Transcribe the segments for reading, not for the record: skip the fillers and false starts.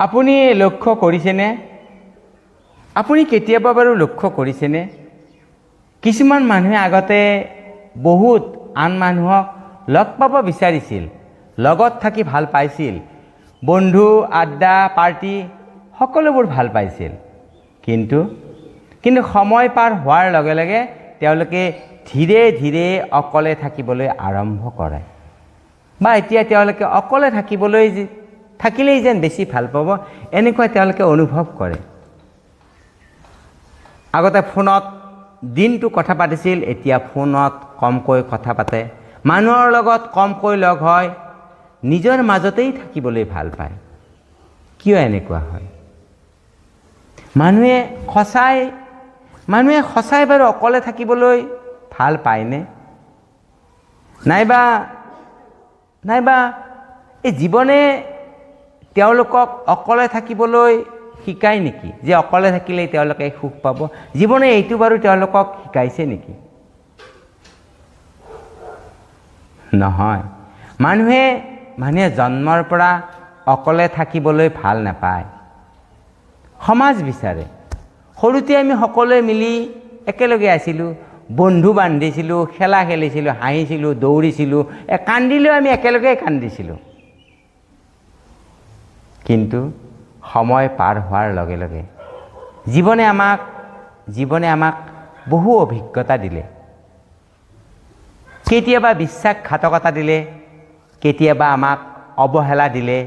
আপুনি লক্ষ্য কৰিছেনে? আপুনি কেতিয়াবা বাৰু লক্ষ্য কৰিছেনে? কিছুমান মানুহে আগতে বহুত আন মানুহক লগ পাব বিচাৰিছিল, লগত থাকি ভাল পাইছিল, বন্ধু আড্ডা পাৰ্টি সকলোবোৰ ভাল পাইছিল। কিন্তু সময় পাৰ হোৱাৰ লগে লগে তেওঁলোকে ধীৰে ধীৰে অকলে থাকিবলৈ আৰম্ভ কৰে, বা এতিয়া তেওঁলোকে অকলে থাকিলেই যেন বেছি ভাল পাব এনেকুৱা তেওঁলোকে অনুভৱ কৰে। আগতে ফোনত দিনটো কথা পাতিছিল, এতিয়া ফোনত কমকৈ কথা পাতে, মানুহৰ লগত কমকৈ লগ হয়, নিজৰ মাজতেই থাকিবলৈ ভাল পায়। কিয় এনেকুৱা হয়? মানুহে সঁচাই বাৰু অকলে থাকিবলৈ ভাল পায়নে? নাইবা এই জীৱনে তেওঁলোকক অকলে থাকিবলৈ শিকায় নেকি? যে অকলে থাকিলেই তেওঁলোকে সুখ পাব। জীৱনে এইটো বাৰু তেওঁলোকক শিকাইছে নেকি? নহয়। মানুহে জন্মৰ পৰা অকলে থাকিবলৈ ভাল নাপায়, সমাজ বিচাৰে। সৰুতে আমি সকলোৱে মিলি একেলগে আছিলোঁ, বন্ধু বান্ধিছিলোঁ, খেলা খেলিছিলোঁ, হাঁহিছিলোঁ, দৌৰিছিলোঁ, কান্দিলেও আমি একেলগে কান্দিছিলোঁ। কিন্তু সময় পাৰ হোৱাৰ লগে লগে জীৱনে আমাক বহু অভিজ্ঞতা দিলে। কেতিয়াবা বিশ্বাসঘাতকতা দিলে, কেতিয়াবা আমাক অৱহেলা দিলে,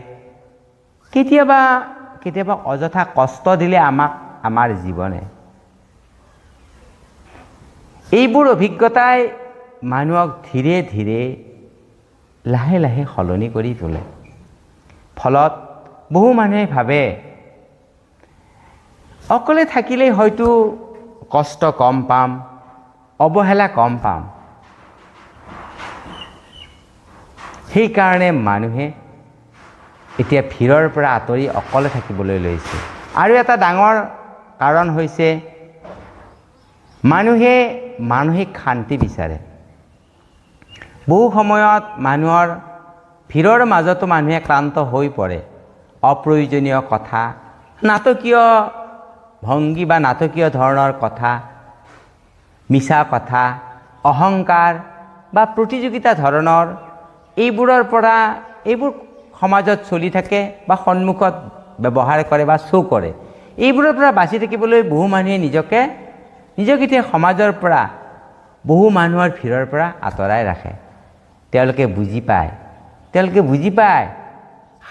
কেতিয়াবা অযথা কষ্ট দিলে আমাৰ জীৱনে। এইবোৰ অভিজ্ঞতাই মানুহক ধীৰে ধীৰে লাহে লাহে সলনি কৰি তোলে। ফলত বহু মানুহে ভাবে অকলে থাকিলেই হয়তো কষ্ট কম পাম, অৱহেলা কম পাম। সেইকাৰণে মানুহে এতিয়া ভিৰৰ পৰা আঁতৰি অকলে থাকিবলৈ লৈছে। আৰু এটা ডাঙৰ কাৰণ হৈছে মানুহে মানসিক শান্তি বিচাৰে। বহু সময়ত মানুহৰ ভিৰৰ মাজতো মানুহে ক্লান্ত হৈ পৰে। অপ্ৰয়োজনীয় কথা, নাটকীয় ভংগী বা নাটকীয় ধৰণৰ কথা, মিছা কথা, অহংকাৰ বা প্ৰতিযোগিতা ধৰণৰ এইবোৰ সমাজত চলি থাকে বা সন্মুখত ব্যৱহাৰ কৰে বা শ্ব' কৰে। এইবোৰৰ পৰা বাচি থাকিবলৈ বহু মানুহে নিজকে এতিয়া সমাজৰ পৰা, বহু মানুহৰ ভিৰৰ পৰা আঁতৰাই ৰাখে। তেওঁলোকে বুজি পায়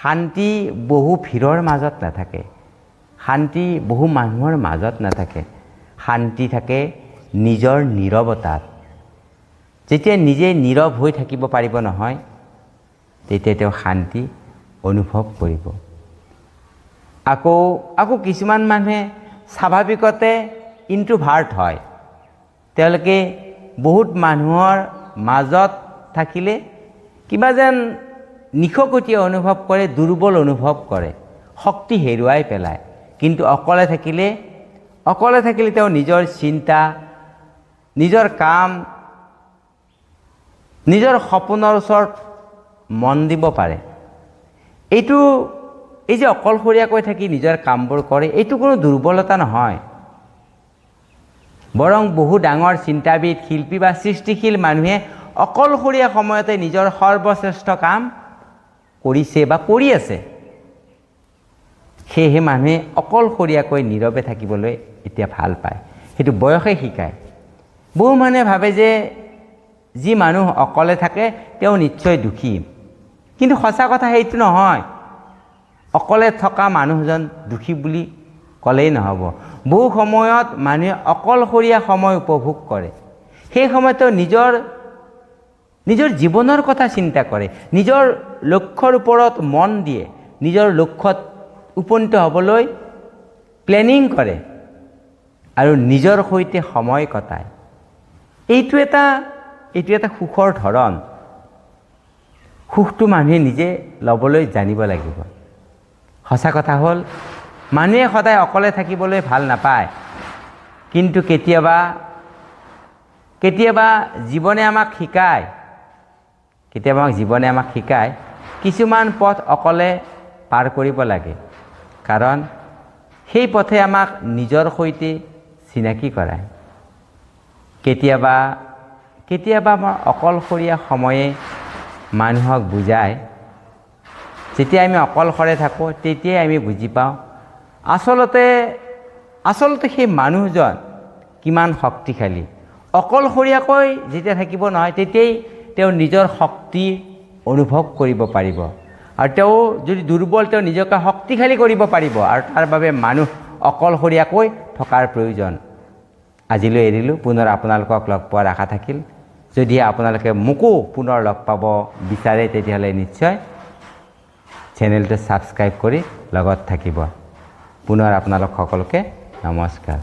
শান্তি বহু ভিৰৰ মাজত নাথাকে, শান্তি বহু মানুহৰ মাজত নাথাকে। শান্তি থাকে নিজৰ নীৰৱতাত। যেতিয়া নিজে নীৰৱ হৈ থাকিব পাৰিব নহয়, তেতিয়া তেওঁ শান্তি অনুভৱ কৰিব। আকৌ কিছুমান মানুহে স্বাভাৱিকতে ইন্ট্ৰোভাৰ্ট হয়। তেওঁলোকে বহুত মানুহৰ মাজত থাকিলে কিবা যেন নিশকতীয়া অনুভৱ কৰে, দুৰ্বল অনুভৱ কৰে, শক্তি হেৰুৱাই পেলায়। কিন্তু অকলে থাকিলে তেওঁ নিজৰ চিন্তা, নিজৰ কাম, নিজৰ সপোনৰ ওচৰত মন দিব পাৰে। এই যে অকলশৰীয়াকৈ থাকি নিজৰ কামবোৰ কৰে, এইটো কোনো দুৰ্বলতা নহয়। বৰং বহু ডাঙৰ চিন্তাবিদ, শিল্পী বা সৃষ্টিশীল মানুহে অকলশৰীয়া সময়তে নিজৰ সৰ্বশ্ৰেষ্ঠ কাম কৰিছে বা কৰি আছে। সেয়েহে মানুহে অকলশৰীয়াকৈ নীৰৱে থাকিবলৈ এতিয়া ভাল পায়। সেইটো বয়সে শিকায়। বহু মানুহে ভাবে যে যি মানুহ অকলে থাকে তেওঁ নিশ্চয় দুখী। কিন্তু সঁচা কথা সেইটো নহয়। অকলে থকা মানুহজন দুখী বুলি ক'লেই নহ'ব। বহু সময়ত মানুহে অকলশৰীয়া সময় উপভোগ কৰে। সেই সময়ত নিজৰ জীৱনৰ কথা চিন্তা কৰে, নিজৰ লক্ষ্যৰ ওপৰত মন দিয়ে, নিজৰ লক্ষ্যত উপনীত হ'বলৈ প্লেনিং কৰে আৰু নিজৰ সৈতে সময় কটায়। এইটো এটা সুখৰ ধৰণ। সুখটো মানুহে নিজে ল'বলৈ জানিব লাগিব। সঁচা কথা হ'ল, মানুহে সদায় অকলে থাকিবলৈ ভাল নাপায়। কিন্তু কেতিয়াবা জীৱনে আমাক শিকায় কিছুমান পথ অকলে পাৰ কৰিব লাগে। কাৰণ সেই পথে আমাক নিজৰ সৈতে চিনাকি কৰায়। কেতিয়াবা আমাৰ অকলশৰীয়া সময়ে মানুহক বুজায়, যেতিয়া আমি অকলশৰে থাকোঁ তেতিয়াই আমি বুজি পাওঁ আচলতে সেই মানুহজন কিমান শক্তিশালী। অকলশৰীয়াকৈ যেতিয়া থাকিব নহয় তেতিয়াই তেওঁ নিজৰ শক্তি অনুভৱ কৰিব পাৰিব, আৰু তেওঁ যদি দুৰ্বল তেওঁ নিজকে শক্তিশালী কৰিব পাৰিব, আৰু তাৰ বাবে মানুহ অকলশৰীয়াকৈ থকাৰ প্ৰয়োজন। আজিলৈ এৰিলোঁ, পুনৰ আপোনালোকক লগ পোৱাৰ আশা থাকিল। যদি আপোনালোকে মোকো পুনৰ লগ পাব বিচাৰে তেতিয়াহ'লে নিশ্চয় চেনেলটো ছাবস্ক্ৰাইব কৰি লগত থাকিব। পুনৰ আপোনালোক সকলোকে নমস্কাৰ।